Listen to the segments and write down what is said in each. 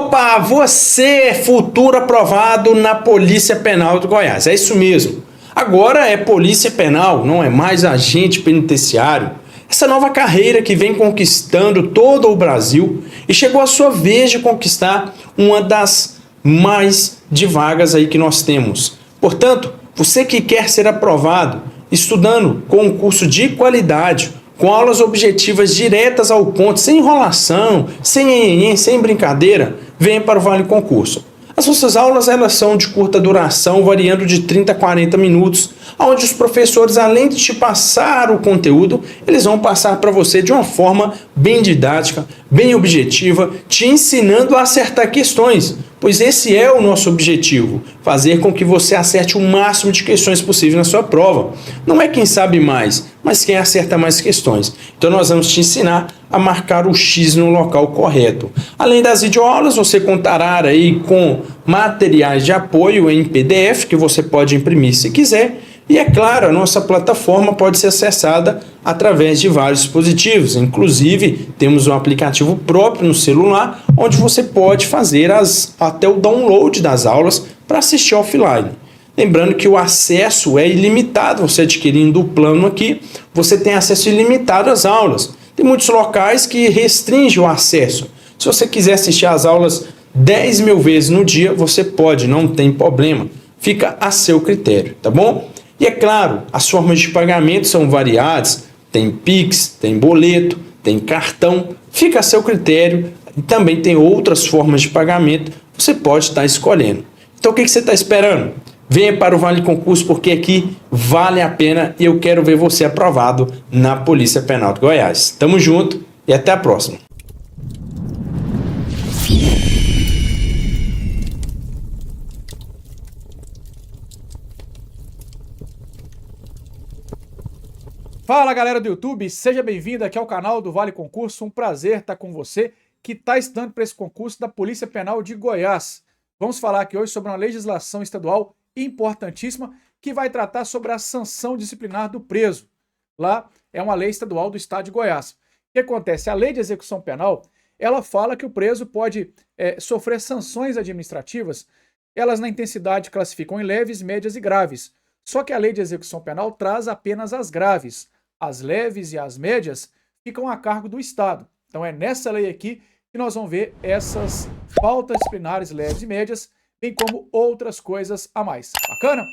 Opa, você é futuro aprovado na Polícia Penal do Goiás. É isso mesmo. Agora é Polícia Penal, não é mais agente penitenciário. Essa nova carreira que vem conquistando todo o Brasil e chegou a sua vez de conquistar uma das mais de vagas aí que nós temos. Portanto, você que quer ser aprovado, estudando com um curso de qualidade, com aulas objetivas diretas ao ponto, sem enrolação, sem nhenhenhen, sem brincadeira, venha para o Vale Concurso. As nossas aulas elas são de curta duração, variando de 30 a 40 minutos, onde os professores, além de te passar o conteúdo, eles vão passar para você de uma forma bem didática, bem objetiva, te ensinando a acertar questões, pois esse é o nosso objetivo, fazer com que você acerte o máximo de questões possível na sua prova. Não é quem sabe mais, mas quem acerta mais questões. Então nós vamos te ensinar a marcar o X no local correto. Além das videoaulas, você contará aí com materiais de apoio em PDF que você pode imprimir se quiser. E é claro, a nossa plataforma pode ser acessada através de vários dispositivos. Inclusive, temos um aplicativo próprio no celular, onde você pode fazer até o download das aulas para assistir offline. Lembrando que o acesso é ilimitado, você adquirindo o plano aqui, você tem acesso ilimitado às aulas. Tem muitos locais que restringem o acesso. Se você quiser assistir às aulas 10 mil vezes no dia, você pode, não tem problema. Fica a seu critério, tá bom? E é claro, as formas de pagamento são variadas, tem Pix, tem boleto, tem cartão, fica a seu critério e também tem outras formas de pagamento, você pode estar escolhendo. Então o que você está esperando? Venha para o Vale Concurso porque aqui vale a pena e eu quero ver você aprovado na Polícia Penal de Goiás. Tamo junto e até a próxima. Fala galera do YouTube, seja bem-vindo aqui ao canal do Vale Concurso, um prazer estar com você que está estudando para esse concurso da Polícia Penal de Goiás. Vamos falar aqui hoje sobre uma legislação estadual importantíssima que vai tratar sobre a sanção disciplinar do preso. Lá é uma lei estadual do estado de Goiás. O que acontece? A lei de execução penal, ela fala que o preso pode sofrer sanções administrativas, elas na intensidade classificam em leves, médias e graves. Só que a lei de execução penal traz apenas as graves. As leves e as médias ficam a cargo do Estado. Então é nessa lei aqui que nós vamos ver essas faltas disciplinares leves e médias, bem como outras coisas a mais. Bacana?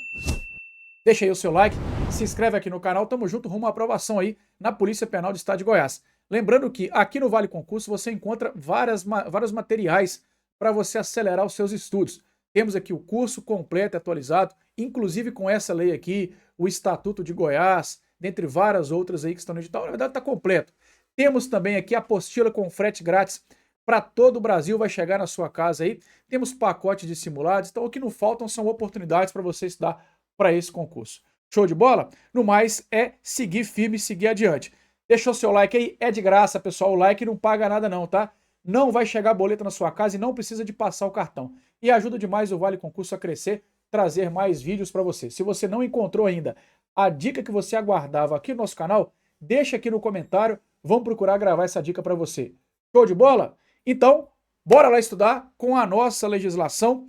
Deixa aí o seu like, se inscreve aqui no canal, tamo junto rumo à aprovação aí na Polícia Penal do Estado de Goiás. Lembrando que aqui no Vale Concurso você encontra vários materiais para você acelerar os seus estudos. Temos aqui o curso completo e atualizado, inclusive com essa lei aqui, o Estatuto de Goiás, dentre várias outras aí que estão no edital. Na verdade está completo. Temos também aqui a apostila com frete grátis para todo o Brasil, vai chegar na sua casa aí. Temos pacote de simulados, então o que não faltam são oportunidades para você estudar para esse concurso. Show de bola? No mais, é seguir firme e seguir adiante. Deixa o seu like aí, é de graça, pessoal. O like não paga nada não, tá? Não vai chegar boleta na sua casa e não precisa de passar o cartão. E ajuda demais o Vale Concurso a crescer, trazer mais vídeos para você. Se você não encontrou ainda a dica que você aguardava aqui no nosso canal, deixa aqui no comentário, vamos procurar gravar essa dica para você. Show de bola? Então, bora lá estudar com a nossa legislação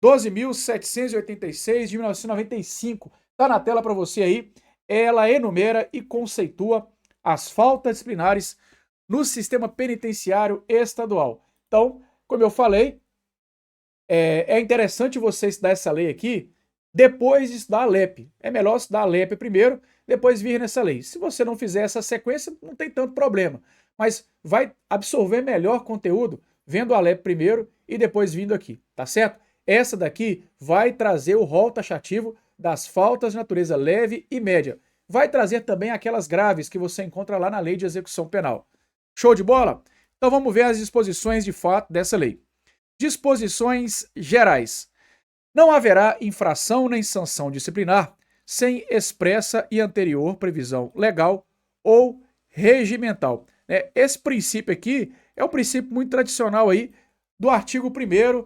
12.786 de 1995. Tá na tela para você aí. Ela enumera e conceitua as faltas disciplinares no sistema penitenciário estadual. Então, como eu falei, é interessante você estudar essa lei aqui depois de estudar a LEP. É melhor estudar a LEP primeiro, depois vir nessa lei. Se você não fizer essa sequência, não tem tanto problema. Mas vai absorver melhor conteúdo vendo a LEP primeiro e depois vindo aqui, tá certo? Essa daqui vai trazer o rol taxativo das faltas de natureza leve e média. Vai trazer também aquelas graves que você encontra lá na lei de execução penal. Show de bola? Então vamos ver as disposições de fato dessa lei. Disposições gerais. Não haverá infração nem sanção disciplinar sem expressa e anterior previsão legal ou regimental. Esse princípio aqui é um princípio muito tradicional aí do artigo 1º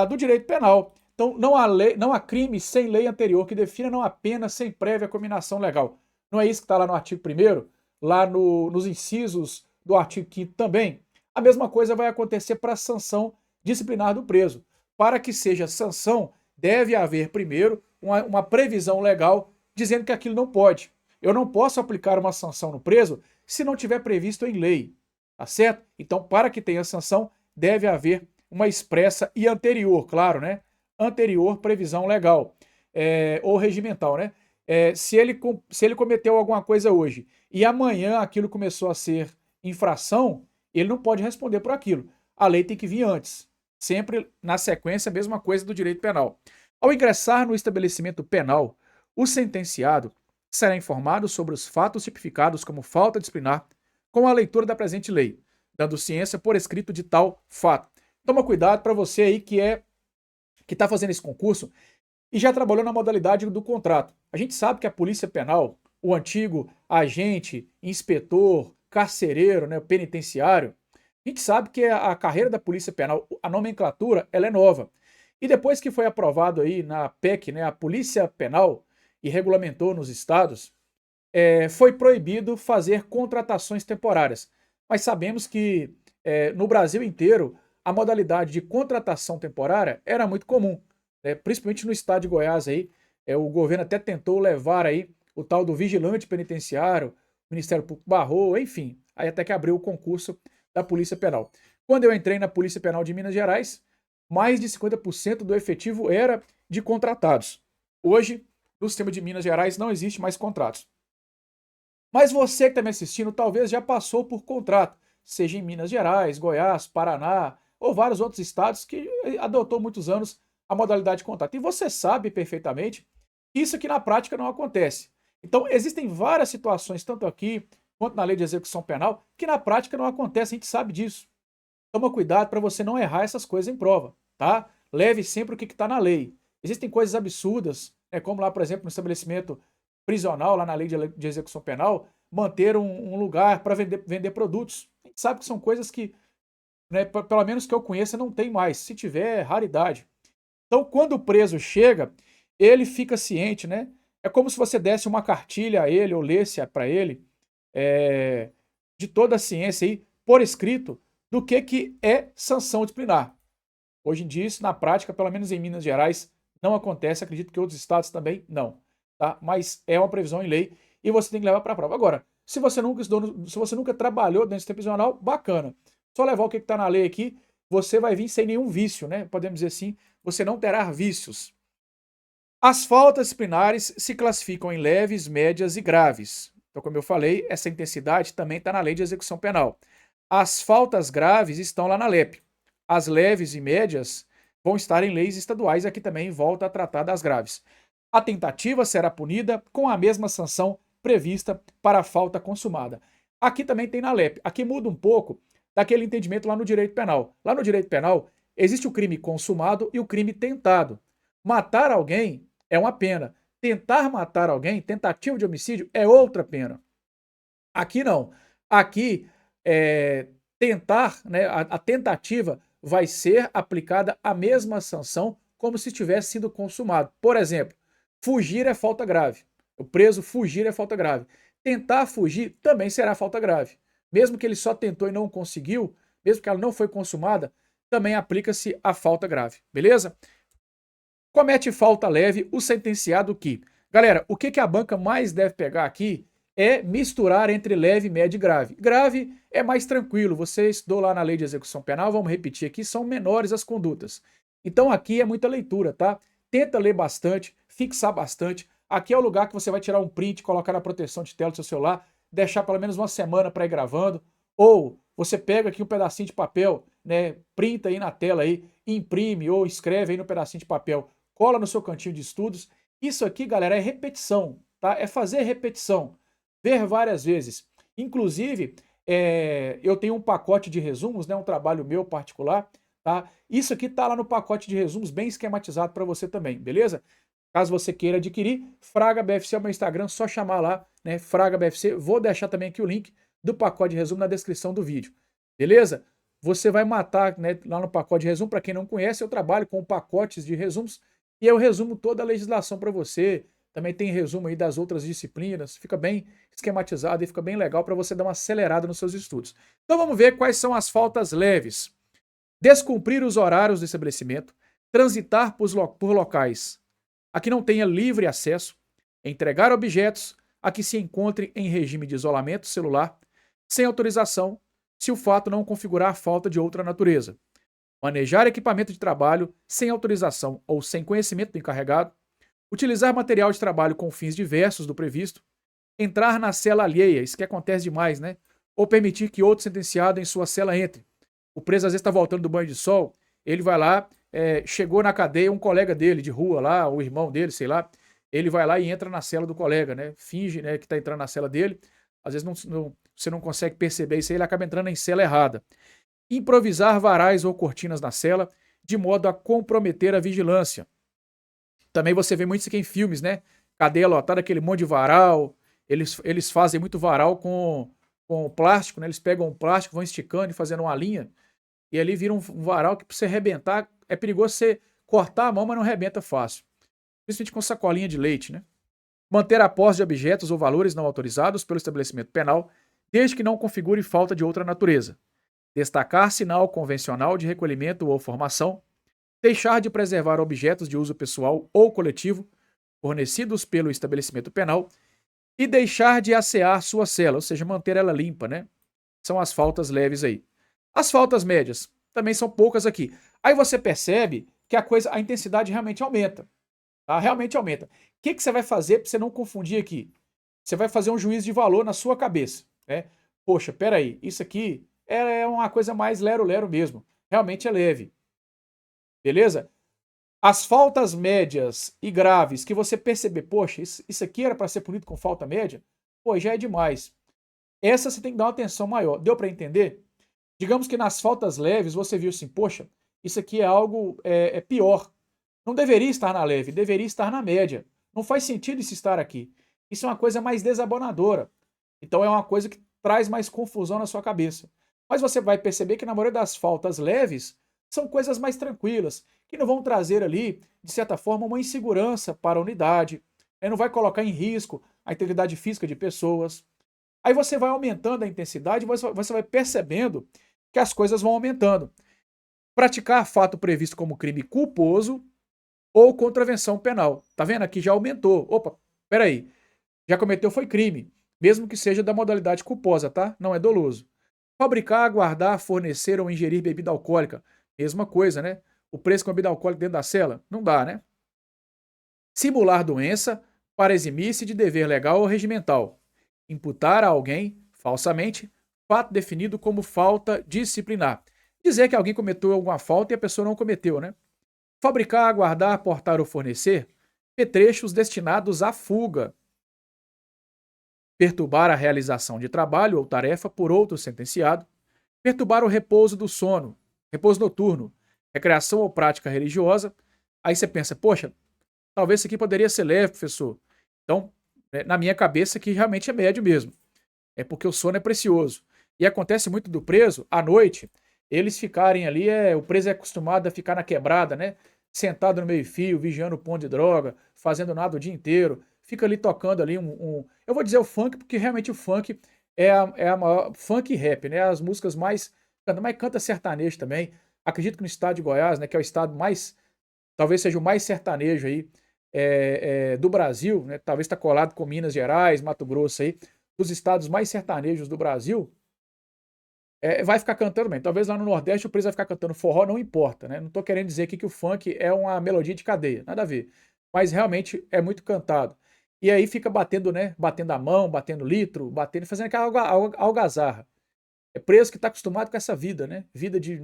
do direito penal. Então não há crime sem lei anterior que defina, não há pena sem prévia cominação legal. Não é isso que está lá no artigo 1º, lá nos incisos do artigo 5º também. A mesma coisa vai acontecer para a sanção disciplinar do preso. Para que seja sanção, deve haver primeiro uma previsão legal dizendo que aquilo não pode. Eu não posso aplicar uma sanção no preso se não tiver previsto em lei, tá certo? Então, para que tenha sanção, deve haver uma expressa e anterior, claro, né? Anterior previsão legal, ou regimental, né? Se ele cometeu alguma coisa hoje e amanhã aquilo começou a ser infração, ele não pode responder por aquilo. A lei tem que vir antes. Sempre na sequência, a mesma coisa do direito penal. Ao ingressar no estabelecimento penal, o sentenciado será informado sobre os fatos tipificados como falta disciplinar com a leitura da presente lei, dando ciência por escrito de tal fato. Toma cuidado para você aí que está fazendo esse concurso e já trabalhou na modalidade do contrato. A gente sabe que a Polícia Penal, o antigo agente, inspetor, carcereiro, né, penitenciário, a gente sabe que a carreira da Polícia Penal, a nomenclatura, ela é nova. E depois que foi aprovado aí na PEC, né, a Polícia Penal, e regulamentou nos estados, foi proibido fazer contratações temporárias. Mas sabemos que no Brasil inteiro a modalidade de contratação temporária era muito comum, né? Principalmente no estado de Goiás aí, o governo até tentou levar aí o tal do vigilante penitenciário, o Ministério Público barrou, enfim, aí até que abriu o concurso da Polícia Penal. Quando eu entrei na Polícia Penal de Minas Gerais, mais de 50% do efetivo era de contratados. Hoje, no sistema de Minas Gerais, não existe mais contratos. Mas você que está me assistindo talvez já passou por contrato, seja em Minas Gerais, Goiás, Paraná ou vários outros estados que adotou muitos anos a modalidade de contrato. E você sabe perfeitamente que isso aqui na prática não acontece. Então, existem várias situações, tanto aqui quanto na lei de execução penal, que na prática não acontece, a gente sabe disso. Toma cuidado para você não errar essas coisas em prova, tá? Leve sempre o que está na lei. Existem coisas absurdas, como lá, por exemplo, no estabelecimento prisional, lá na lei de execução penal, manter um lugar para vender produtos. A gente sabe que são coisas que, né, pelo menos que eu conheça, não tem mais. Se tiver, é raridade. Então, quando o preso chega, ele fica ciente, né? É como se você desse uma cartilha a ele ou lesse para ele de toda a ciência aí, por escrito, do que é sanção disciplinar. Hoje em dia, isso na prática, pelo menos em Minas Gerais, não acontece. Acredito que outros estados também não. Tá? Mas é uma previsão em lei e você tem que levar para a prova. Agora, se você nunca trabalhou dentro do sistema prisional, bacana. Só levar o que está na lei aqui, você vai vir sem nenhum vício, né? Podemos dizer assim, você não terá vícios. As faltas disciplinares se classificam em leves, médias e graves. Então, como eu falei, essa intensidade também está na lei de execução penal. As faltas graves estão lá na LEP. As leves e médias vão estar em leis estaduais, aqui também volta a tratar das graves. A tentativa será punida com a mesma sanção prevista para a falta consumada. Aqui também tem na LEP. Aqui muda um pouco daquele entendimento lá no direito penal. Lá no direito penal, existe o crime consumado e o crime tentado. Matar alguém é uma pena. Tentar matar alguém, tentativa de homicídio, é outra pena. Aqui não. Aqui, tentar, né, a tentativa vai ser aplicada a mesma sanção como se tivesse sido consumado. Por exemplo, fugir é falta grave. O preso fugir é falta grave. Tentar fugir também será falta grave. Mesmo que ele só tentou e não conseguiu, mesmo que ela não foi consumada, também aplica-se a falta grave. Beleza? Comete falta leve o sentenciado que... Galera, o que a banca mais deve pegar aqui é misturar entre leve, médio e grave. Grave é mais tranquilo. Você estudou lá na lei de execução penal, vamos repetir aqui, são menores as condutas. Então aqui é muita leitura, tá? Tenta ler bastante, fixar bastante. Aqui é o lugar que você vai tirar um print, colocar na proteção de tela do seu celular, deixar pelo menos uma semana para ir gravando. Ou você pega aqui um pedacinho de papel, né? Printa aí na tela aí, imprime ou escreve aí no pedacinho de papel, cola no seu cantinho de estudos. Isso aqui, galera, é repetição, tá? É fazer repetição, ver várias vezes. Inclusive, eu tenho um pacote de resumos, né? Um trabalho meu particular, tá? Isso aqui tá lá no pacote de resumos, bem esquematizado para você também, beleza? Caso você queira adquirir, Fraga BFC é o meu Instagram, só chamar lá, né? Fraga BFC. Vou deixar também aqui o link do pacote de resumo na descrição do vídeo, beleza? Você vai matar, né, lá no pacote de resumo. Para quem não conhece, eu trabalho com pacotes de resumos e eu resumo toda a legislação para você. Também tem resumo aí das outras disciplinas, fica bem esquematizado e fica bem legal para você dar uma acelerada nos seus estudos. Então vamos ver quais são as faltas leves. descumprir os horários do estabelecimento, transitar por locais a que não tenha livre acesso, entregar objetos a que se encontre em regime de isolamento celular, sem autorização, se o fato não configurar falta de outra natureza, manejar equipamento de trabalho sem autorização ou sem conhecimento do encarregado, utilizar material de trabalho com fins diversos do previsto, entrar na cela alheia, isso que acontece demais, né? Ou permitir que outro sentenciado em sua cela entre. O preso às vezes está voltando do banho de sol, ele vai lá, chegou na cadeia um colega dele de rua lá, o irmão dele, sei lá, ele vai lá e entra na cela do colega, né? Finge, né, que está entrando na cela dele, às vezes você não consegue perceber isso aí, ele acaba entrando em cela errada. Improvisar varais ou cortinas na cela, de modo a comprometer a vigilância. Também você vê muito isso aqui em filmes, né? Cadeia lotada, aquele monte de varal, eles fazem muito varal com plástico, né? Eles pegam o plástico, vão esticando e fazendo uma linha, e ali vira um varal que para você arrebentar, é perigoso você cortar a mão, mas não arrebenta fácil. Principalmente com sacolinha de leite, né? Manter a posse de objetos ou valores não autorizados pelo estabelecimento penal, desde que não configure falta de outra natureza. Destacar sinal convencional de recolhimento ou formação. Deixar de preservar objetos de uso pessoal ou coletivo fornecidos pelo estabelecimento penal e deixar de assear sua cela, ou seja, manter ela limpa, né? São as faltas leves aí. As faltas médias também são poucas aqui. Aí você percebe que a intensidade realmente aumenta. Tá? Realmente aumenta. O que você vai fazer para você não confundir aqui? Você vai fazer um juízo de valor na sua cabeça, né? Poxa, peraí, isso aqui é uma coisa mais lero-lero mesmo. Realmente é leve. Beleza? As faltas médias e graves que você perceber, poxa, isso aqui era para ser punido com falta média, pô, já é demais. Essa você tem que dar uma atenção maior. Deu para entender? Digamos que nas faltas leves você viu assim, poxa, isso aqui é algo pior. Não deveria estar na leve, deveria estar na média. Não faz sentido isso estar aqui. Isso é uma coisa mais desabonadora. Então é uma coisa que traz mais confusão na sua cabeça. Mas você vai perceber que na maioria das faltas leves são coisas mais tranquilas, que não vão trazer ali, de certa forma, uma insegurança para a unidade, não vai colocar em risco a integridade física de pessoas. Aí você vai aumentando a intensidade e você vai percebendo que as coisas vão aumentando. Praticar fato previsto como crime culposo ou contravenção penal. Tá vendo? Aqui já aumentou. Opa, peraí. Já cometeu foi crime, mesmo que seja da modalidade culposa, tá? Não é doloso. Fabricar, guardar, fornecer ou ingerir bebida alcoólica. Mesma coisa, né? O preço com bebida alcoólica dentro da cela? Não dá, né? Simular doença para eximir-se de dever legal ou regimental. Imputar a alguém, falsamente, fato definido como falta disciplinar. Dizer que alguém cometeu alguma falta e a pessoa não cometeu, né? Fabricar, guardar, portar ou fornecer petrechos destinados à fuga. Perturbar a realização de trabalho ou tarefa por outro sentenciado. Perturbar o repouso do sono, repouso noturno, recreação ou prática religiosa. Aí você pensa, poxa, talvez isso aqui poderia ser leve, professor. Então, na minha cabeça, que realmente é médio mesmo. É porque o sono é precioso. E acontece muito do preso, à noite, eles ficarem ali, o preso é acostumado a ficar na quebrada, né? Sentado no meio-fio, vigiando o ponto de droga, fazendo nada o dia inteiro, fica ali tocando ali eu vou dizer o funk, porque realmente o funk é a maior, funk e rap, né? As músicas mais canta sertanejo também. Acredito que no estado de Goiás, né, que é o estado mais, talvez seja o mais sertanejo aí do Brasil, né? Talvez está colado com Minas Gerais, Mato Grosso aí, dos estados mais sertanejos do Brasil. Vai ficar cantando bem. Talvez lá no Nordeste o preso vai ficar cantando forró, não importa, né? Não tô querendo dizer aqui que o funk é uma melodia de cadeia, nada a ver. Mas realmente é muito cantado. E aí fica batendo, né? Batendo a mão, batendo litro, batendo, fazendo aquela algazarra. É preso que está acostumado com essa vida, né? Vida de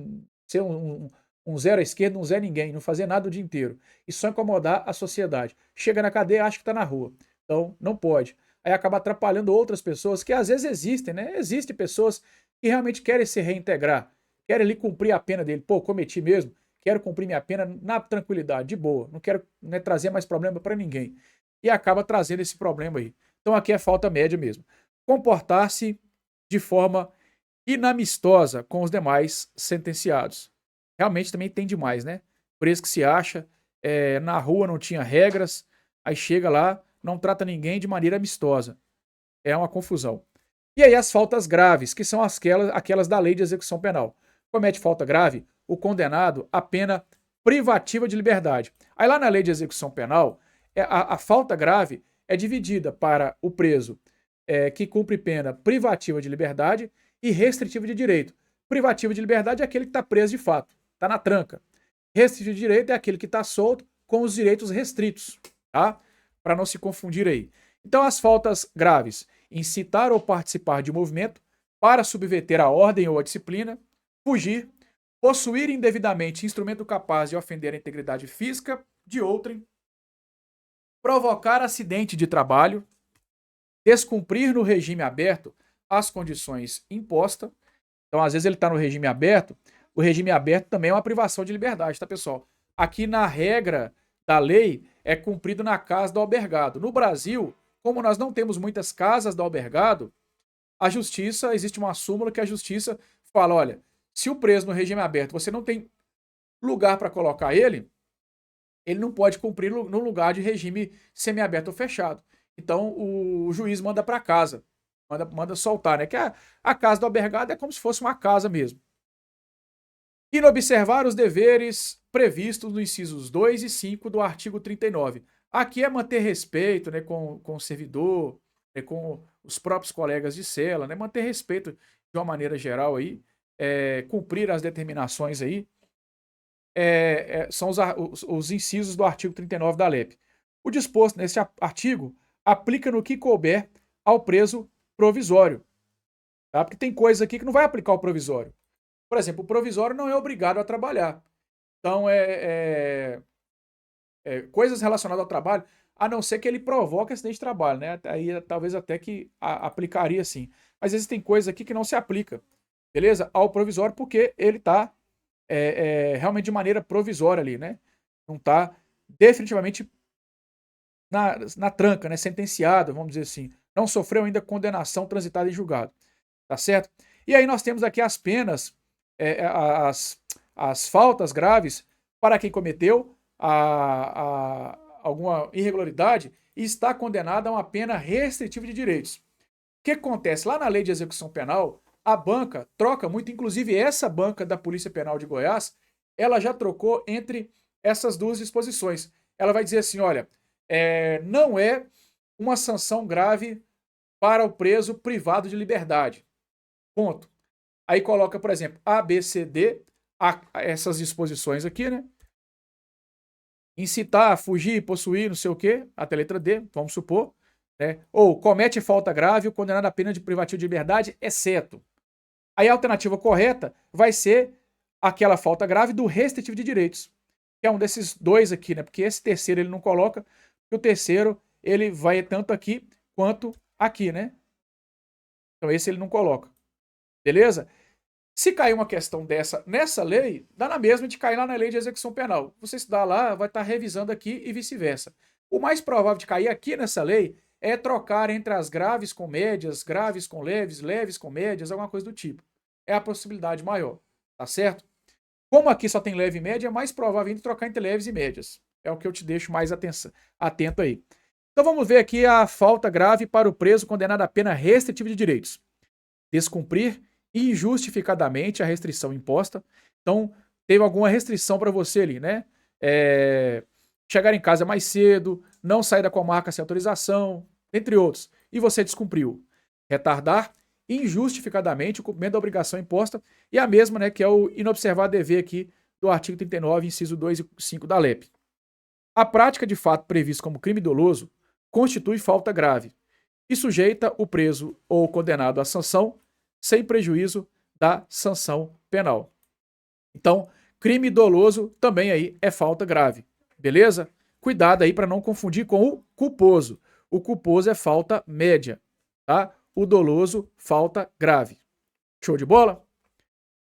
ser um zero à esquerda, um zero ninguém, não fazer nada o dia inteiro. E só incomodar a sociedade. Chega na cadeia, acha que está na rua. Então, não pode. Aí acaba atrapalhando outras pessoas que às vezes existem, né? Existem pessoas que realmente querem se reintegrar, querem ali cumprir a pena dele. Pô, cometi mesmo, quero cumprir minha pena na tranquilidade, de boa. Não quero, né, trazer mais problema para ninguém. E acaba trazendo esse problema aí. Então aqui é falta média mesmo. Comportar-se de forma inamistosa com os demais sentenciados. Realmente também tem demais, né? Preso que se acha, na rua não tinha regras, aí chega lá, não trata ninguém de maneira amistosa. É uma confusão. E aí as faltas graves, que são aquelas da lei de execução penal. Comete falta grave, o condenado a pena privativa de liberdade. Aí lá na lei de execução penal, a falta grave é dividida para o preso que cumpre pena privativa de liberdade e restritiva de direito. Privativa de liberdade é aquele que está preso de fato, está na tranca. Restritivo de direito é aquele que está solto com os direitos restritos, tá? Para não se confundir aí. Então, as faltas graves: incitar ou participar de movimento para subverter a ordem ou a disciplina, fugir, possuir indevidamente instrumento capaz de ofender a integridade física de outrem, provocar acidente de trabalho, descumprir no regime aberto as condições impostas. Então, às vezes ele está no regime aberto. O regime aberto também é uma privação de liberdade, tá, pessoal? Aqui na regra da lei é cumprido na casa do albergado. No Brasil, como nós não temos muitas casas do albergado, a justiça, existe uma súmula que a justiça fala, olha, se o preso no regime aberto você não tem lugar para colocar ele não pode cumprir no lugar de regime semiaberto ou fechado. Então o juiz manda para casa, manda soltar, né? Que a casa do albergado é como se fosse uma casa mesmo. Inobservar os deveres previstos nos incisos 2 e 5 do artigo 39. Aqui é manter respeito, né, com o servidor, né, com os próprios colegas de cela, né, manter respeito de uma maneira geral aí, cumprir as determinações aí, são os incisos do artigo 39 da LEP. O disposto nesse artigo aplica no que couber ao preso provisório, tá? Porque tem coisa aqui que não vai aplicar o provisório. Por exemplo, o provisório não é obrigado a trabalhar. Então, coisas relacionadas ao trabalho, a não ser que ele provoque acidente de trabalho, né? Aí talvez até que aplicaria sim. Mas existem coisas aqui que não se aplica, beleza? Ao provisório, porque ele está realmente de maneira provisória ali, né? Não está definitivamente na tranca, né? Sentenciado, vamos dizer assim. Não sofreu ainda condenação transitada em julgado, tá certo? E aí nós temos aqui as penas, as faltas graves para quem cometeu alguma irregularidade e está condenado a uma pena restritiva de direitos. O que acontece? Lá na lei de execução penal, a banca troca muito, inclusive essa banca da Polícia Penal de Goiás, ela já trocou entre essas duas disposições. Ela vai dizer assim, olha, não é uma sanção grave para o preso privado de liberdade. Ponto. Aí coloca, por exemplo, A, B, C, D, essas disposições aqui, né? Incitar, fugir, possuir, não sei o quê, até a letra D, vamos supor, né? Ou comete falta grave ou condenado a pena de privativo de liberdade, exceto. Aí a alternativa correta vai ser aquela falta grave do restritivo de direitos, que é um desses dois aqui, né? Porque esse terceiro ele não coloca, porque o terceiro ele vai tanto aqui quanto aqui, né? Então esse ele não coloca. Beleza? Se cair uma questão dessa nessa lei, dá na mesma de cair lá na lei de execução penal. Você estudar lá, vai estar revisando aqui e vice-versa. O mais provável de cair aqui nessa lei é trocar entre as graves com médias, graves com leves, leves com médias, alguma coisa do tipo. É a possibilidade maior, tá certo? Como aqui só tem leve e média, é mais provável ainda trocar entre leves e médias. É o que eu te deixo mais atento aí. Então vamos ver aqui a falta grave para o preso condenado a pena restritiva de direitos. Descumprir injustificadamente a restrição imposta. Então, teve alguma restrição para você ali, né? Chegar em casa mais cedo, não sair da comarca sem autorização, entre outros. E você descumpriu. Retardar injustificadamente o cumprimento da obrigação imposta e a mesma, né, que é o inobservar dever aqui do artigo 39, inciso 2 e 5 da LEP. A prática de fato previsto como crime doloso constitui falta grave e sujeita o preso ou condenado à sanção sem prejuízo da sanção penal. Então, crime doloso também aí é falta grave, beleza? Cuidado aí para não confundir com o culposo. O culposo é falta média, tá? O doloso, falta grave. Show de bola?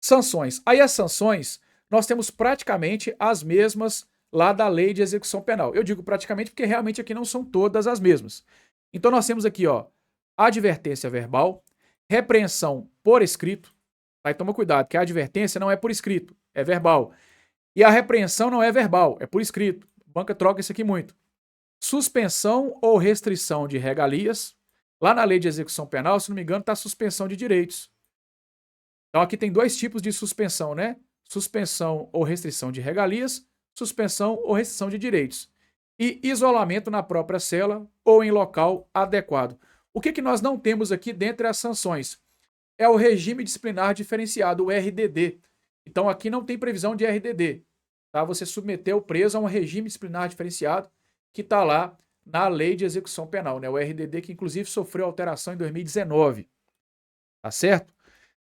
Sanções. Aí as sanções, nós temos praticamente as mesmas lá da lei de execução penal. Eu digo praticamente porque realmente aqui não são todas as mesmas. Então nós temos aqui, ó, advertência verbal, repreensão por escrito. Aí toma cuidado, que a advertência não é por escrito, é verbal. E a repreensão não é verbal, é por escrito. A banca troca isso aqui muito. Suspensão ou restrição de regalias. Lá na lei de execução penal, se não me engano, está suspensão de direitos. Então aqui tem dois tipos de suspensão, né? suspensão ou restrição de regalias, suspensão ou restrição de direitos e isolamento na própria cela ou em local adequado. O que nós não temos aqui dentre as sanções? É o regime disciplinar diferenciado, o RDD. Então aqui não tem previsão de RDD. Tá? Você submeteu o preso a um regime disciplinar diferenciado que está lá na Lei de Execução Penal, né? O RDD, que inclusive sofreu alteração em 2019. Tá certo?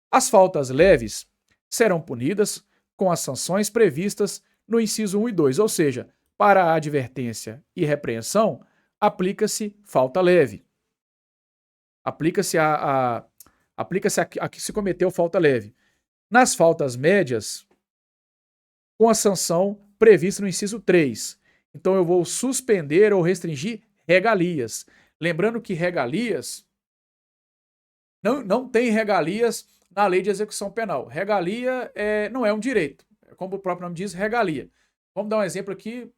As faltas leves serão punidas com as sanções previstas no inciso 1 e 2, ou seja, para a advertência e repreensão, aplica-se falta leve. Aplica-se a que se cometeu falta leve. Nas faltas médias, com a sanção prevista no inciso 3. Então eu vou suspender ou restringir regalias. Lembrando que regalias não tem regalias na Lei de Execução Penal. Regalia não é um direito, como o próprio nome diz, regalia. Vamos dar um exemplo aqui,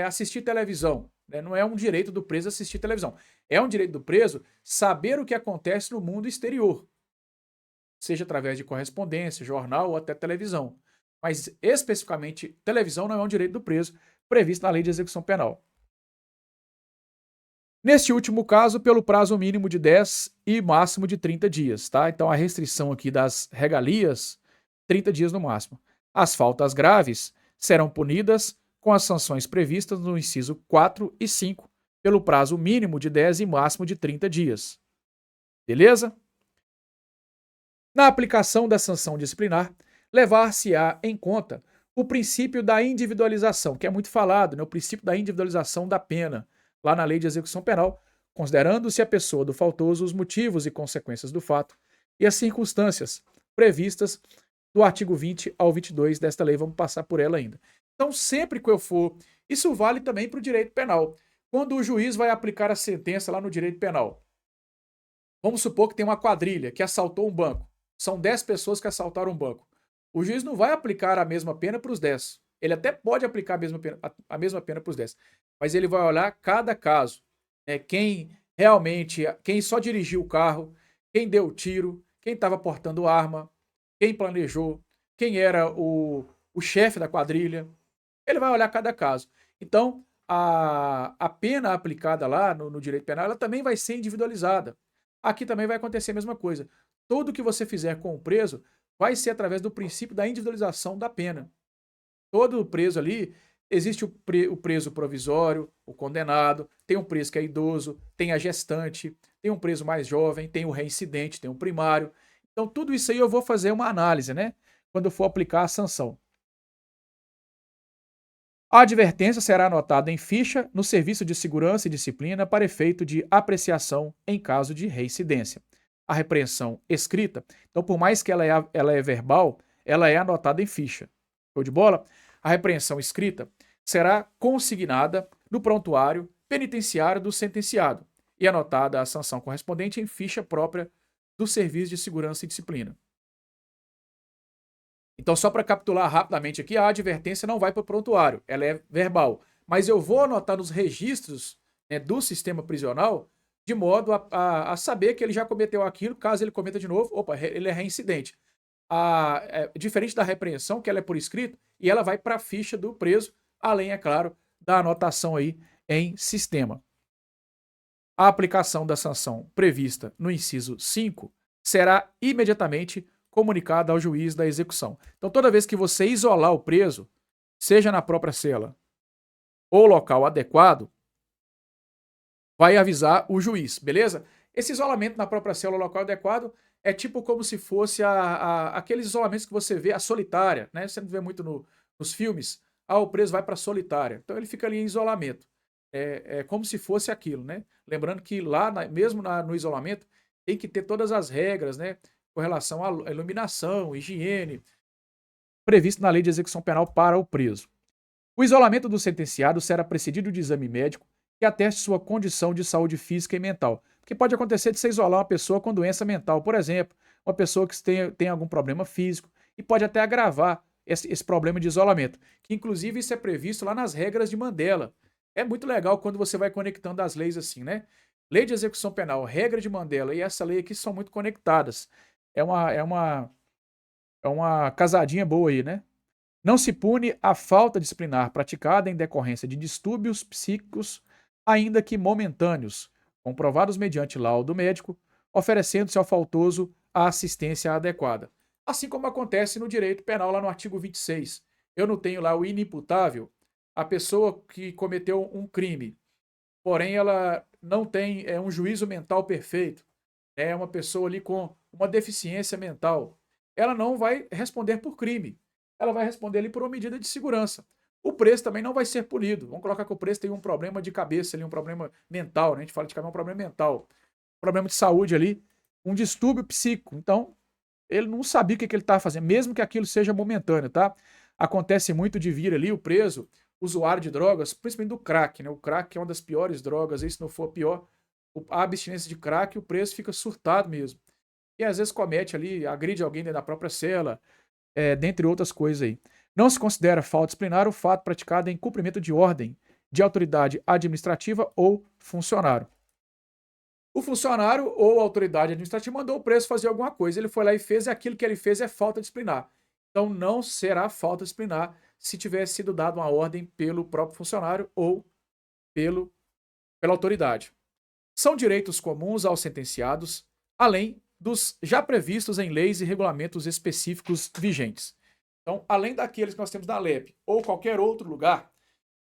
assistir televisão. Né? Não é um direito do preso assistir televisão. É um direito do preso saber o que acontece no mundo exterior, seja através de correspondência, jornal ou até televisão. Mas especificamente, televisão não é um direito do preso previsto na Lei de Execução Penal. Neste último caso, pelo prazo mínimo de 10 e máximo de 30 dias, tá? Então a restrição aqui das regalias, 30 dias no máximo. As faltas graves serão punidas com as sanções previstas no inciso 4 e 5, pelo prazo mínimo de 10 e máximo de 30 dias. Beleza? Na aplicação da sanção disciplinar, levar-se-á em conta o princípio da individualização, que é muito falado, né? O princípio da individualização da pena, lá na Lei de Execução Penal, considerando-se a pessoa do faltoso os motivos e consequências do fato e as circunstâncias previstas do artigo 20 ao 22 desta lei. Vamos passar por ela ainda. Então, sempre que eu for... Isso vale também para o direito penal. Quando o juiz vai aplicar a sentença lá no direito penal, vamos supor que tem uma quadrilha que assaltou um banco. São 10 pessoas que assaltaram um banco. O juiz não vai aplicar a mesma pena para os 10. Ele até pode aplicar a mesma pena para os 10. Mas ele vai olhar cada caso. Né? Quem só dirigiu o carro, quem deu o tiro, quem estava portando arma, quem planejou, quem era o chefe da quadrilha. Ele vai olhar cada caso. Então, a pena aplicada lá no direito penal, ela também vai ser individualizada. Aqui também vai acontecer a mesma coisa. Tudo que você fizer com o preso vai ser através do princípio da individualização da pena. Todo preso ali, existe o preso provisório, o condenado, tem um preso que é idoso, tem a gestante, tem um preso mais jovem, tem o reincidente, tem o primário. Então, tudo isso aí eu vou fazer uma análise, né? Quando eu for aplicar a sanção. A advertência será anotada em ficha no Serviço de Segurança e Disciplina para efeito de apreciação em caso de reincidência. A repreensão escrita, então por mais que ela é verbal, ela é anotada em ficha. Show de bola? A repreensão escrita será consignada no prontuário penitenciário do sentenciado e anotada a sanção correspondente em ficha própria do Serviço de Segurança e Disciplina. Então, só para capitular rapidamente aqui, a advertência não vai para o prontuário, ela é verbal. Mas eu vou anotar nos registros, né, do sistema prisional, de modo a saber que ele já cometeu aquilo, caso ele cometa de novo, opa, ele é reincidente. Diferente da repreensão, que ela é por escrito, e ela vai para a ficha do preso, além, é claro, da anotação aí em sistema. A aplicação da sanção prevista no inciso 5 será imediatamente comunicada ao juiz da execução. Então, toda vez que você isolar o preso, seja na própria cela ou local adequado, vai avisar o juiz, beleza? Esse isolamento na própria cela ou local adequado é tipo como se fosse aqueles isolamentos que você vê, a solitária, né? Você não vê muito nos filmes. O preso vai para a solitária. Então, ele fica ali em isolamento. É como se fosse aquilo, né? Lembrando que lá, mesmo no isolamento, tem que ter todas as regras, né? Com relação à iluminação, higiene, previsto na Lei de Execução Penal para o preso. O isolamento do sentenciado será precedido de exame médico que ateste sua condição de saúde física e mental. Porque pode acontecer de você isolar uma pessoa com doença mental, por exemplo, uma pessoa que tem algum problema físico, e pode até agravar esse problema de isolamento, que inclusive isso é previsto lá nas regras de Mandela. É muito legal quando você vai conectando as leis assim, né? Lei de Execução Penal, regra de Mandela e essa lei aqui são muito conectadas. É uma casadinha boa aí, né? Não se pune a falta disciplinar praticada em decorrência de distúrbios psíquicos, ainda que momentâneos, comprovados mediante laudo médico, oferecendo-se ao faltoso a assistência adequada. Assim como acontece no direito penal, lá no artigo 26. Eu não tenho lá o inimputável, a pessoa que cometeu um crime, porém ela não tem um juízo mental perfeito, é uma pessoa ali com uma deficiência mental, ela não vai responder por crime, ela vai responder ali por uma medida de segurança. O preso também não vai ser punido. Vamos colocar que o preso tem um problema de cabeça ali, um problema mental, né? A gente fala de cabeça, um problema mental, um problema de saúde ali, um distúrbio psíquico. Então, ele não sabia o que ele estava fazendo, mesmo que aquilo seja momentâneo, tá? Acontece muito de vir ali o preso, usuário de drogas, principalmente do crack, né? O crack é uma das piores drogas, e se não for a pior, a abstinência de crack, o preso fica surtado mesmo. E às vezes comete ali, agride alguém dentro da própria cela, dentre outras coisas aí. Não se considera falta disciplinar o fato praticado em cumprimento de ordem de autoridade administrativa ou funcionário. O funcionário ou a autoridade administrativa mandou o preso fazer alguma coisa, ele foi lá e fez, e aquilo que ele fez é falta disciplinar. Então não será falta disciplinar se tivesse sido dada uma ordem pelo próprio funcionário ou pela autoridade. São direitos comuns aos sentenciados, além dos já previstos em leis e regulamentos específicos vigentes. Então, além daqueles que nós temos na LEP ou qualquer outro lugar,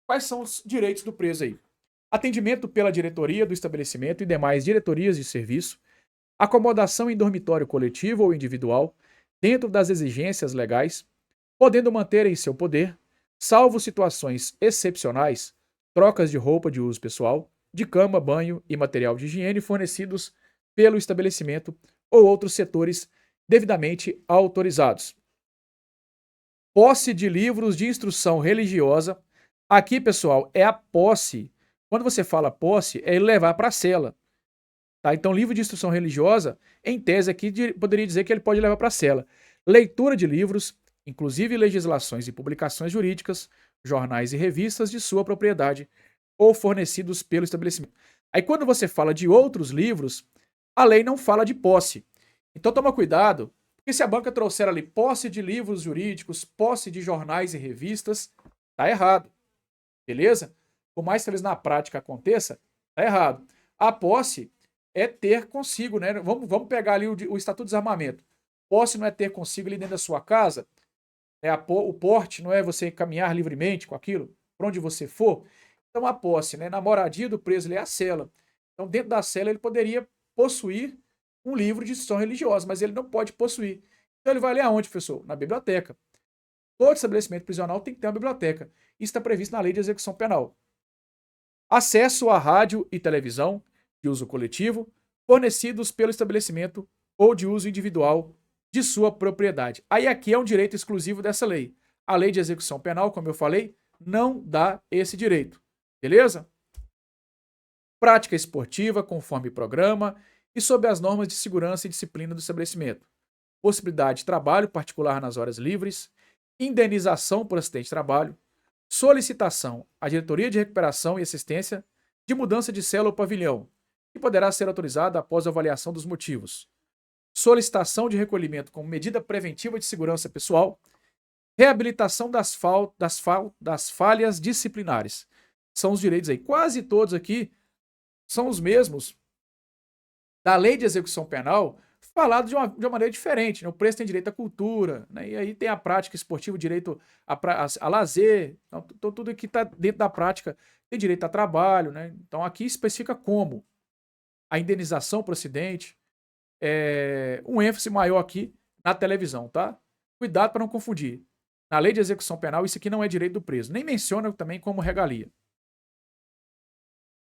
quais são os direitos do preso aí? Atendimento pela diretoria do estabelecimento e demais diretorias de serviço, acomodação em dormitório coletivo ou individual, dentro das exigências legais, podendo manter em seu poder, salvo situações excepcionais, trocas de roupa de uso pessoal, de cama, banho e material de higiene fornecidos pelo estabelecimento ou outros setores devidamente autorizados. Posse de livros de instrução religiosa. Aqui, pessoal, é a posse. Quando você fala posse, é ele levar para a cela. Tá? Então, livro de instrução religiosa, em tese aqui, poderia dizer que ele pode levar para a cela. Leitura de livros, inclusive legislações e publicações jurídicas, jornais e revistas de sua propriedade ou fornecidos pelo estabelecimento. Aí, quando você fala de outros livros, a lei não fala de posse. Então, toma cuidado, porque se a banca trouxer ali posse de livros jurídicos, posse de jornais e revistas, tá errado. Beleza? Por mais que eles na prática aconteça, tá errado. A posse é ter consigo, né? Vamos pegar ali o Estatuto de Desarmamento. Posse não é ter consigo ali dentro da sua casa, o porte não é você caminhar livremente com aquilo, para onde você for. Então a posse, né? Na moradia do preso ali é a cela. Então dentro da cela ele poderia possuir um livro de instrução religiosa, mas ele não pode possuir. Então ele vai ler aonde, professor? Na biblioteca. Todo estabelecimento prisional tem que ter uma biblioteca. Isso está previsto na Lei de Execução Penal. Acesso à rádio e televisão de uso coletivo, fornecidos pelo estabelecimento ou de uso individual de sua propriedade. Aí aqui é um direito exclusivo dessa lei. A Lei de Execução Penal, como eu falei, não dá esse direito. Beleza? Prática esportiva conforme programa e sob as normas de segurança e disciplina do estabelecimento. Possibilidade de trabalho particular nas horas livres, indenização por acidente de trabalho, solicitação à diretoria de recuperação e assistência de mudança de cela ou pavilhão, que poderá ser autorizada após a avaliação dos motivos, solicitação de recolhimento como medida preventiva de segurança pessoal, reabilitação das falhas disciplinares. São os direitos aí. Quase todos aqui são os mesmos da Lei de Execução Penal, falado de uma maneira diferente. Né? O preso tem direito à cultura, né? E aí tem a prática esportiva, direito a lazer. Então, tudo que está dentro da prática tem direito a trabalho. Né? Então, aqui especifica como a indenização por acidente, um ênfase maior aqui na televisão, tá? Cuidado para não confundir. Na Lei de Execução Penal, isso aqui não é direito do preso. Nem menciona também como regalia.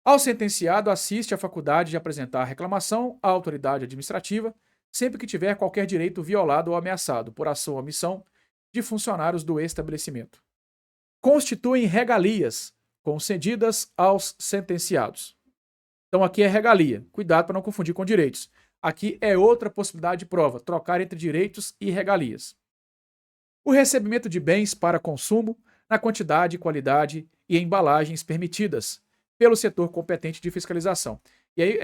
Ao sentenciado, assiste à faculdade de apresentar reclamação à autoridade administrativa sempre que tiver qualquer direito violado ou ameaçado por ação ou omissão de funcionários do estabelecimento. Constituem regalias concedidas aos sentenciados. Então aqui é regalia. Cuidado para não confundir com direitos. Aqui é outra possibilidade de prova, trocar entre direitos e regalias. O recebimento de bens para consumo na quantidade, qualidade e embalagens permitidas pelo setor competente de fiscalização. E aí,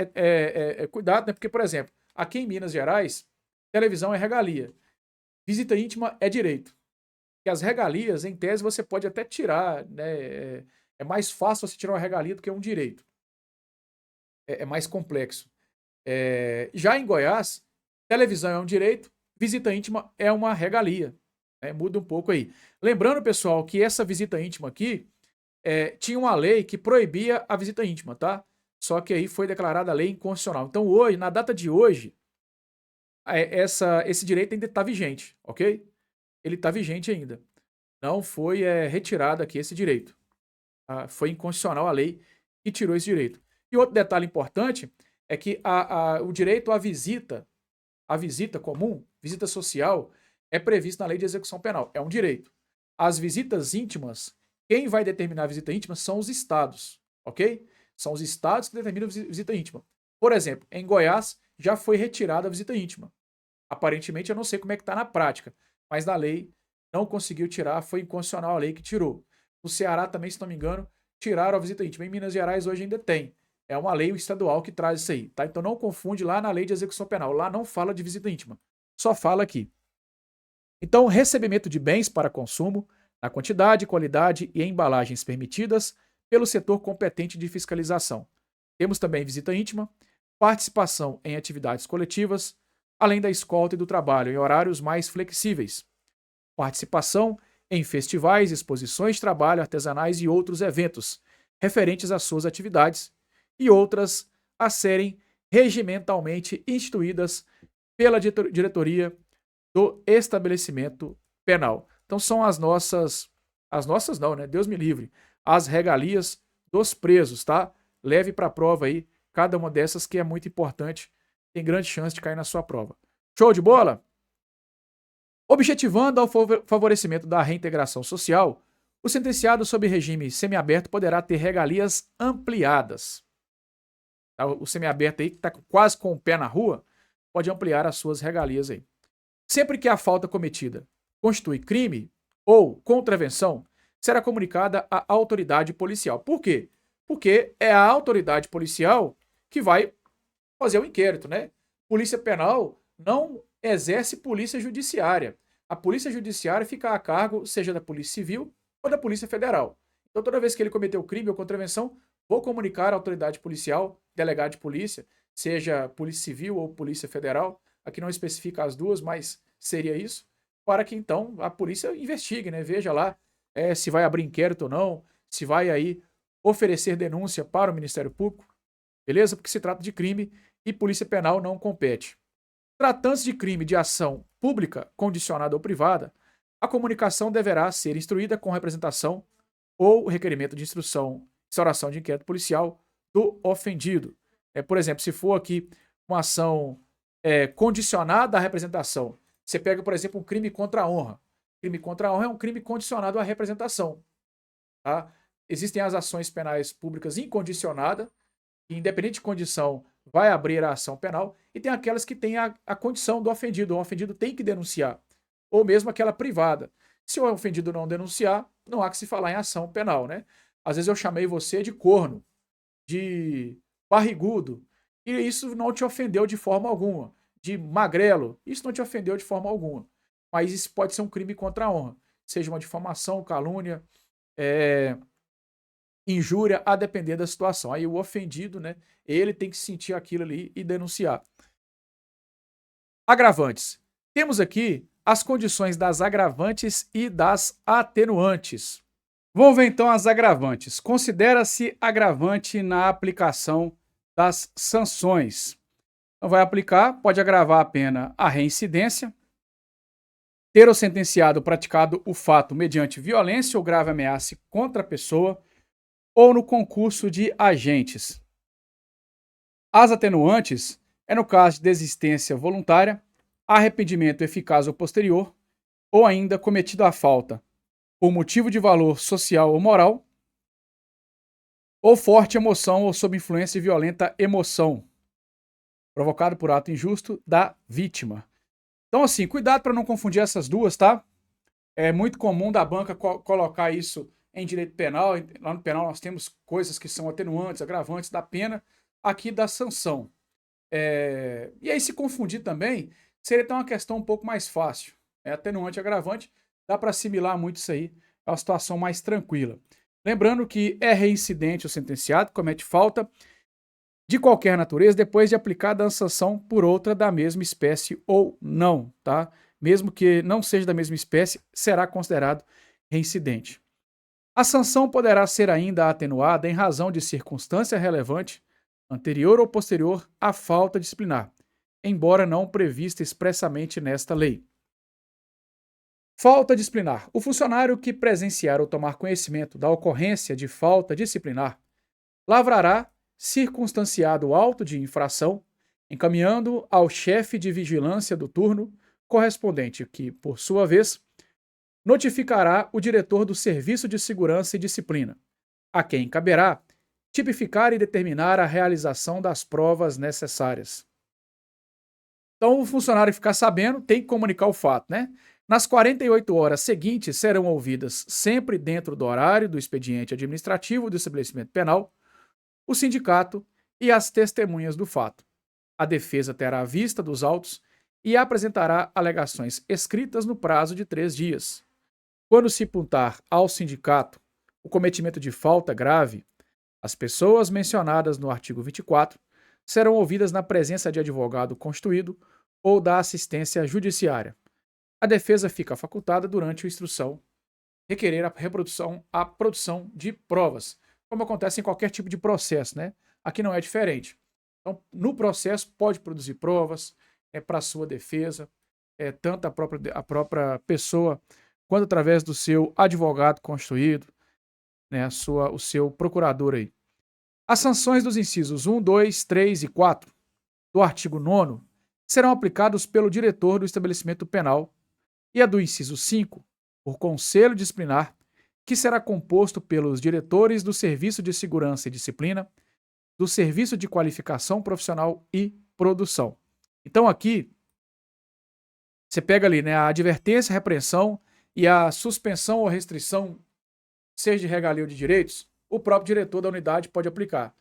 cuidado, né? Porque, por exemplo, aqui em Minas Gerais, televisão é regalia. Visita íntima é direito. que as regalias, em tese, você pode até tirar, né? É mais fácil você tirar uma regalia do que um direito. É mais complexo. Já em Goiás, televisão é um direito, visita íntima é uma regalia. Muda um pouco aí. Lembrando, pessoal, que essa visita íntima aqui tinha uma lei que proibia a visita íntima, tá? Só que aí foi declarada a lei inconstitucional. Então, hoje, na data de hoje, esse direito ainda está vigente, ok? Ele está vigente ainda. Não foi retirado aqui esse direito. Foi inconstitucional a lei que tirou esse direito. E outro detalhe importante é que o direito à visita, a visita comum, visita social, é previsto na lei de execução penal. É um direito. As visitas íntimas, quem vai determinar a visita íntima são os estados, ok? São os estados que determinam a visita íntima. Por exemplo, em Goiás já foi retirada a visita íntima. Aparentemente, eu não sei como é que está na prática, mas na lei não conseguiu tirar, foi inconstitucional a lei que tirou. No Ceará também, se não me engano, tiraram a visita íntima. Em Minas Gerais hoje ainda tem. É uma lei estadual que traz isso aí, tá? Então não confunde lá na lei de execução penal. Lá não fala de visita íntima, só fala aqui. Então, recebimento de bens para consumo, na quantidade, qualidade e embalagens permitidas pelo setor competente de fiscalização. Temos também visita íntima, participação em atividades coletivas, além da escolta e do trabalho em horários mais flexíveis. Participação em festivais, exposições de trabalho, artesanais e outros eventos referentes às suas atividades e outras a serem regimentalmente instituídas pela diretoria do estabelecimento penal. Então são as nossas não, né? Deus me livre, as regalias dos presos, tá? Leve para a prova aí cada uma dessas que é muito importante, tem grande chance de cair na sua prova. Show de bola? Objetivando ao favorecimento da reintegração social, o sentenciado sob regime semiaberto poderá ter regalias ampliadas. O semiaberto aí, que está quase com o pé na rua, pode ampliar as suas regalias aí. Sempre que a falta cometida constitui crime ou contravenção, será comunicada à autoridade policial. Por quê? Porque é a autoridade policial que vai fazer o inquérito, né? Polícia Penal não exerce polícia judiciária. A polícia judiciária fica a cargo, seja da Polícia Civil ou da Polícia Federal. Então, toda vez que ele cometeu crime ou contravenção, vou comunicar à autoridade policial, delegado de polícia, seja Polícia Civil ou Polícia Federal, aqui não especifica as duas, mas seria isso, para que então a polícia investigue, né? Veja lá se vai abrir inquérito ou não, se vai aí oferecer denúncia para o Ministério Público, beleza? Porque se trata de crime e Polícia Penal não compete. Tratando-se de crime de ação pública, condicionada ou privada, a comunicação deverá ser instruída com representação ou requerimento de instauração de inquérito policial do ofendido. Por exemplo, se for aqui uma ação condicionada à representação, você pega, por exemplo, um crime contra a honra. Crime contra a honra é um crime condicionado à representação. Tá? Existem as ações penais públicas incondicionadas, que, independente de condição, vai abrir a ação penal, e tem aquelas que têm a condição do ofendido. O ofendido tem que denunciar, ou mesmo aquela privada. Se o ofendido não denunciar, não há que se falar em ação penal, né? Às vezes eu chamei você de corno, de barrigudo, e isso não te ofendeu de forma alguma. De magrelo, isso não te ofendeu de forma alguma. Mas isso pode ser um crime contra a honra, seja uma difamação, calúnia, injúria, a depender da situação. Aí o ofendido, né, ele tem que sentir aquilo ali e denunciar. Agravantes. Temos aqui as condições das agravantes e das atenuantes. Vamos ver então as agravantes. Considera-se agravante na aplicação das sanções. Então vai aplicar, pode agravar a pena a reincidência, ter o sentenciado praticado o fato mediante violência ou grave ameaça contra a pessoa, ou no concurso de agentes. As atenuantes é no caso de desistência voluntária, arrependimento eficaz ou posterior, ou ainda cometido a falta por motivo de valor social ou moral, ou forte emoção ou sob influência de violenta emoção, provocado por ato injusto da vítima. Então, assim, cuidado para não confundir essas duas, tá? É muito comum da banca colocar isso em direito penal. Lá no penal nós temos coisas que são atenuantes, agravantes da pena, aqui da sanção. E aí se confundir também, seria então uma questão um pouco mais fácil. Atenuante e agravante dá para assimilar muito isso aí, é uma situação mais tranquila. Lembrando que é reincidente o sentenciado, comete falta de qualquer natureza depois de aplicada a sanção por outra da mesma espécie ou não, tá? Mesmo que não seja da mesma espécie, será considerado reincidente. A sanção poderá ser ainda atenuada em razão de circunstância relevante, anterior ou posterior à falta disciplinar, embora não prevista expressamente nesta lei. Falta disciplinar. O funcionário que presenciar ou tomar conhecimento da ocorrência de falta disciplinar lavrará circunstanciado auto de infração, encaminhando ao chefe de vigilância do turno correspondente, que, por sua vez, notificará o diretor do Serviço de Segurança e Disciplina, a quem caberá tipificar e determinar a realização das provas necessárias. Então, o funcionário ficar sabendo tem que comunicar o fato, né? Nas 48 horas seguintes serão ouvidas, sempre dentro do horário do expediente administrativo do estabelecimento penal, o sindicato e as testemunhas do fato. A defesa terá vista dos autos e apresentará alegações escritas no prazo de 3 dias. Quando se imputar ao sindicato o cometimento de falta grave, as pessoas mencionadas no artigo 24 serão ouvidas na presença de advogado constituído ou da assistência judiciária. A defesa fica facultada durante a instrução requerer a produção de provas, como acontece em qualquer tipo de processo, né? Aqui não é diferente. Então, no processo, pode produzir provas para sua defesa, tanto a própria pessoa, quanto através do seu advogado constituído, né, o seu procurador aí. As sanções dos incisos 1, 2, 3 e 4 do artigo 9º serão aplicados pelo diretor do estabelecimento penal e a do inciso 5, por conselho disciplinar, que será composto pelos diretores do Serviço de Segurança e Disciplina, do Serviço de Qualificação Profissional e Produção. Então aqui, você pega ali, né, a advertência, a repreensão e a suspensão ou restrição, seja de regalia ou de direitos, o próprio diretor da unidade pode aplicar.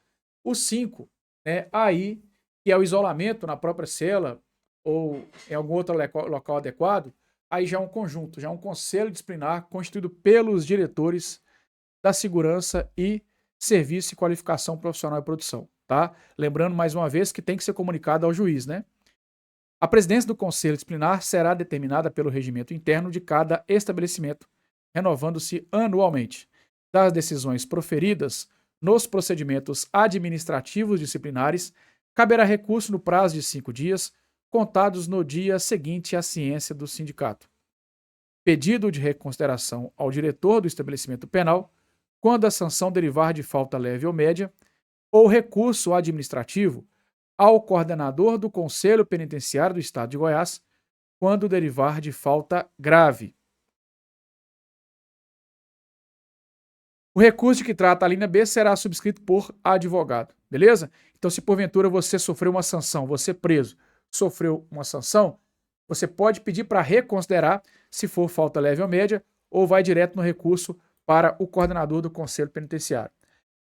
O 5, né, aí, que é o isolamento na própria cela ou em algum outro local adequado, aí já é um conjunto, já é um conselho disciplinar constituído pelos diretores da segurança e serviço e qualificação profissional e produção, tá? Lembrando mais uma vez que tem que ser comunicado ao juiz, né? A presidência do conselho disciplinar será determinada pelo regimento interno de cada estabelecimento, renovando-se anualmente. Das decisões proferidas nos procedimentos administrativos disciplinares, caberá recurso no prazo de 5 dias, contados no dia seguinte à ciência do sindicato. Pedido de reconsideração ao diretor do estabelecimento penal, quando a sanção derivar de falta leve ou média, ou recurso administrativo ao coordenador do Conselho Penitenciário do Estado de Goiás, quando derivar de falta grave. O recurso de que trata a linha B será subscrito por advogado, beleza? Então, se porventura você sofreu uma sanção, você preso, sofreu uma sanção, você pode pedir para reconsiderar se for falta leve ou média, ou vai direto no recurso para o coordenador do Conselho Penitenciário.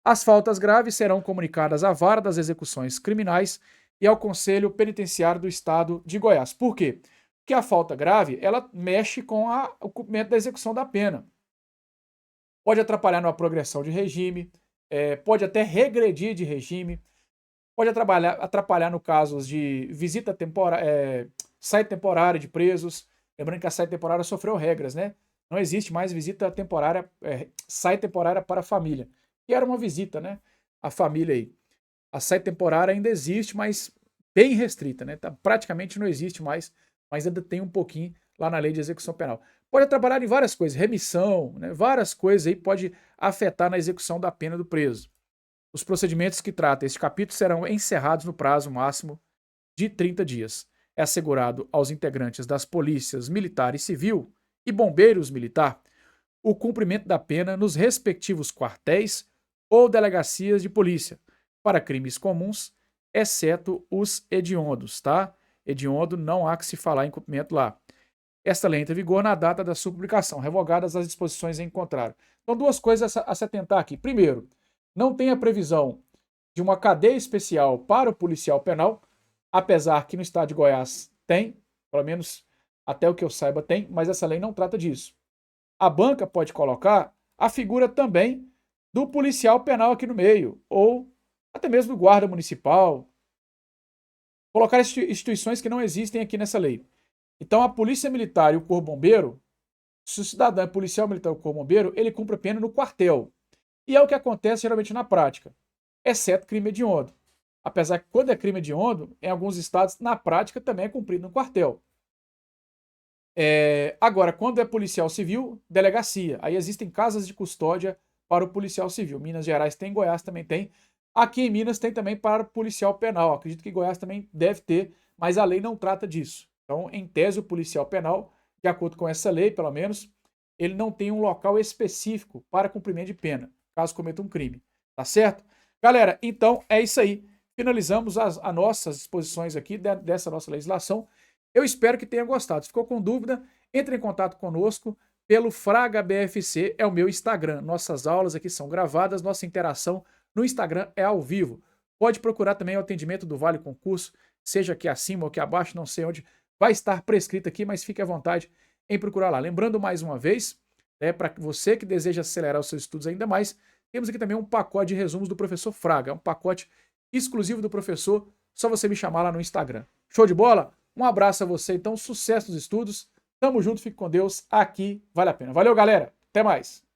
As faltas graves serão comunicadas à Vara das Execuções Criminais e ao Conselho Penitenciário do Estado de Goiás. Por quê? Porque a falta grave, ela mexe com o cumprimento da execução da pena. Pode atrapalhar na progressão de regime, pode até regredir de regime, pode atrapalhar no caso de visita temporária, saída temporária de presos. Lembrando que a saída temporária sofreu regras, né? Não existe mais visita temporária, saída temporária para a família. Que era uma visita, né? A família aí. A saída temporária ainda existe, mas bem restrita, né? Praticamente não existe mais, mas ainda tem um pouquinho lá na lei de execução penal. Pode atrapalhar em várias coisas, remissão, né? Várias coisas aí pode afetar na execução da pena do preso. Os procedimentos que trata este capítulo serão encerrados no prazo máximo de 30 dias. É assegurado aos integrantes das polícias militar e civil e bombeiros militar o cumprimento da pena nos respectivos quartéis ou delegacias de polícia para crimes comuns, exceto os hediondos, tá? Hediondo não há que se falar em cumprimento lá. Esta lei entra em vigor na data da sua publicação, revogadas as disposições em contrário. Então, duas coisas a se atentar aqui. Primeiro, não tem a previsão de uma cadeia especial para o policial penal, apesar que no estado de Goiás tem, pelo menos até o que eu saiba tem, mas essa lei não trata disso. A banca pode colocar a figura também do policial penal aqui no meio, ou até mesmo do guarda municipal. Colocar instituições que não existem aqui nessa lei. Então, a polícia militar e o corpo bombeiro, se o cidadão é policial militar ou corpo bombeiro, ele cumpre a pena no quartel. E é o que acontece geralmente na prática, exceto crime hediondo. Apesar que quando é crime hediondo, em alguns estados, na prática também é cumprido no quartel. Agora, quando é policial civil, delegacia. Aí existem casas de custódia para o policial civil. Minas Gerais tem, Goiás também tem. Aqui em Minas tem também para o policial penal. Acredito que Goiás também deve ter, mas a lei não trata disso. Então, em tese, o policial penal, de acordo com essa lei, pelo menos, ele não tem um local específico para cumprimento de pena, caso cometa um crime. Tá certo? Galera, então é isso aí. Finalizamos as nossas exposições aqui dessa nossa legislação. Eu espero que tenha gostado. Se ficou com dúvida, entre em contato conosco pelo Fraga BFC, é o meu Instagram. Nossas aulas aqui são gravadas, nossa interação no Instagram é ao vivo. Pode procurar também o atendimento do Vale Concurso, seja aqui acima ou aqui abaixo, não sei onde, vai estar prescrito aqui, mas fique à vontade em procurar lá. Lembrando mais uma vez, para você que deseja acelerar os seus estudos ainda mais, temos aqui também um pacote de resumos do professor Fraga, um pacote exclusivo do professor, só você me chamar lá no Instagram. Show de bola? Um abraço a você, então, sucesso nos estudos, tamo junto, fique com Deus, aqui vale a pena. Valeu, galera, até mais!